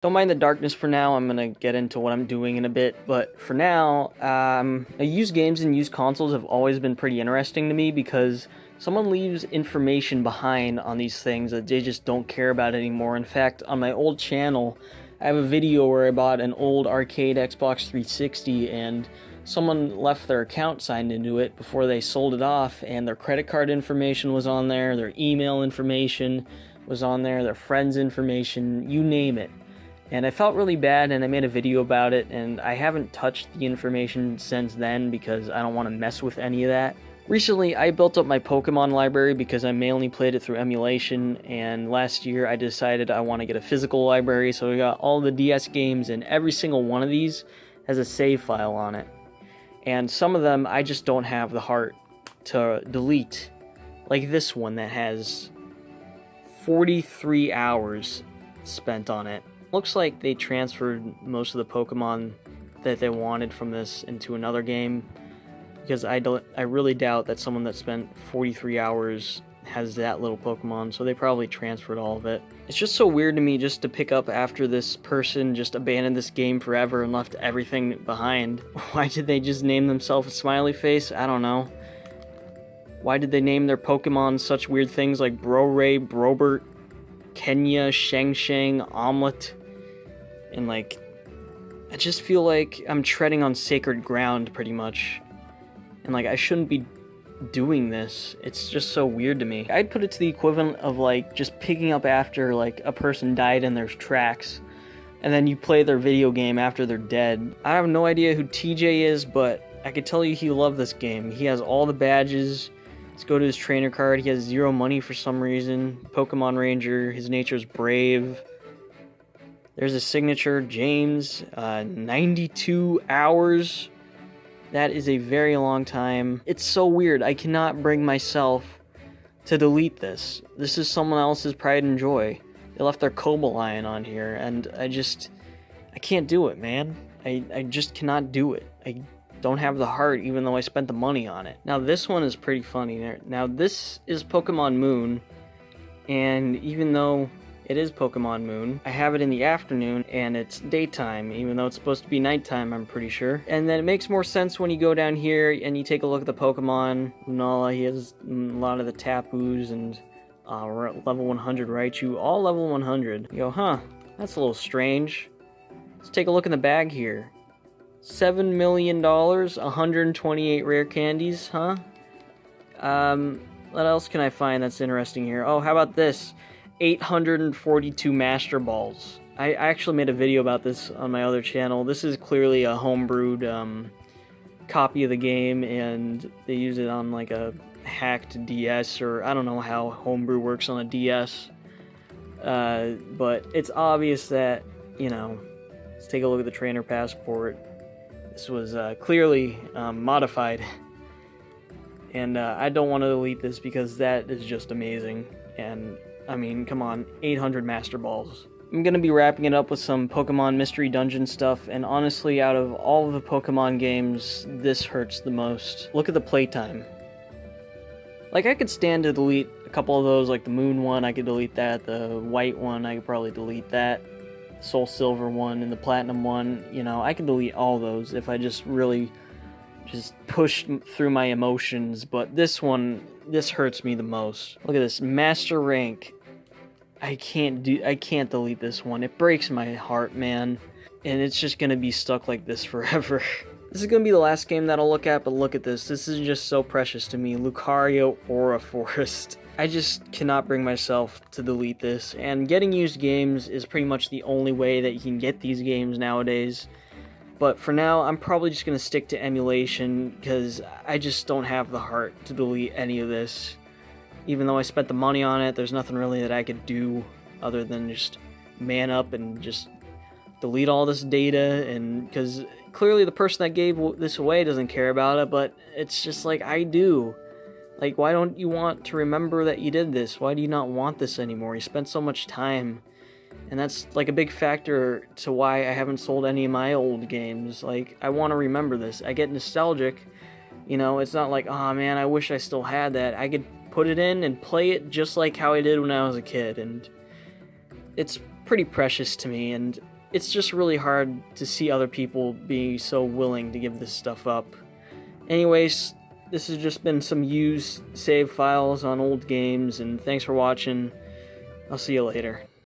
Don't mind the darkness for now. I'm gonna get into what I'm doing in a bit, but for now, used games and used consoles have always been pretty interesting to me because someone leaves information behind on these things that they just don't care about anymore. In fact, on my old channel, I have a video where I bought an old arcade Xbox 360 and someone left their account signed into it before they sold it off, and their credit card information was on there, their email information was on there, their friends' information, you name it. And I felt really bad, and I made a video about it, and I haven't touched the information since then because I don't want to mess with any of that. Recently, I built up my Pokemon library because I mainly played it through emulation, and last year I decided I want to get a physical library, so I got all the DS games, and every single one of these has a save file on it. And some of them I just don't have the heart to delete. Like this one that has 43 hours spent on it. Looks like they transferred most of the Pokemon that they wanted from this into another game, because I really doubt that someone that spent 43 hours has that little Pokemon, so they probably transferred all of it. It's just so weird to me just to pick up after this person just abandoned this game forever and left everything behind. Why did they just name themselves a smiley face? I don't know. Why did they name their Pokemon such weird things like Bro-Ray, Brobert, Kenya, Shang, Omelette? And like, I just feel like I'm treading on sacred ground pretty much. And like, I shouldn't be doing this. It's just so weird to me. I'd put it to the equivalent of like just picking up after like a person died and there's tracks, and then you play their video game after they're dead. I have no idea who TJ is, but I could tell you he loved this game. He has all the badges. Let's go to his trainer card. He has 0 money for some reason. Pokemon Ranger. His nature's brave. There's his signature, James. 92 hours. That is a very long time. It's so weird. I cannot bring myself to delete this. This is someone else's pride and joy. They left their Cobalion on here, and I can't do it, man. I just cannot do it. I don't have the heart, even though I spent the money on it. Now, this one is pretty funny. Now, this is Pokemon Moon, and even though it is Pokemon Moon, I have it in the afternoon, and it's daytime, even though it's supposed to be nighttime, I'm pretty sure. And then it makes more sense when you go down here and you take a look at the Pokemon. Lunala, he has a lot of the Tapus, and level 100 Raichu, all level 100. You go, huh, that's a little strange. Let's take a look in the bag here. $7 million, 128 rare candies, huh? What else can I find that's interesting here? Oh, how about this? 842 Master Balls. I actually made a video about this on my other channel. This is clearly a homebrewed copy of the game, and they use it on like a hacked DS, or I don't know how homebrew works on a DS. But it's obvious that, you know, let's take a look at the trainer passport. This was clearly modified, and I don't want to delete this because that is just amazing. And I mean, come on, 800 Master Balls. I'm gonna be wrapping it up with some Pokemon Mystery Dungeon stuff, and honestly, out of all of the Pokemon games, this hurts the most. Look at the playtime. Like, I could stand to delete a couple of those, like the Moon one, I could delete that. The White one, I could probably delete that. The Soul Silver one and the Platinum one, you know, I could delete all those if I just really pushed through my emotions, but this one, this hurts me the most. Look at this, Master Rank. I can't delete this one. It breaks my heart, man. And it's just gonna be stuck like this forever. This is gonna be the last game that I'll look at, but look at this. This is just so precious to me. Lucario Aura Forest. I just cannot bring myself to delete this. And getting used games is pretty much the only way that you can get these games nowadays. But for now, I'm probably just gonna stick to emulation because I just don't have the heart to delete any of this. Even though I spent the money on it, there's nothing really that I could do other than just man up and just delete all this data. And because clearly the person that gave this away doesn't care about it, but it's just like, I do. Like, why don't you want to remember that you did this? Why do you not want this anymore? You spent so much time. And that's like a big factor to why I haven't sold any of my old games. Like, I want to remember this. I get nostalgic. You know, it's not like, oh man, I wish I still had that. I could put it in and play it just like how I did when I was a kid. And it's pretty precious to me. And it's just really hard to see other people be so willing to give this stuff up. Anyways, this has just been some used save files on old games, and thanks for watching. I'll see you later.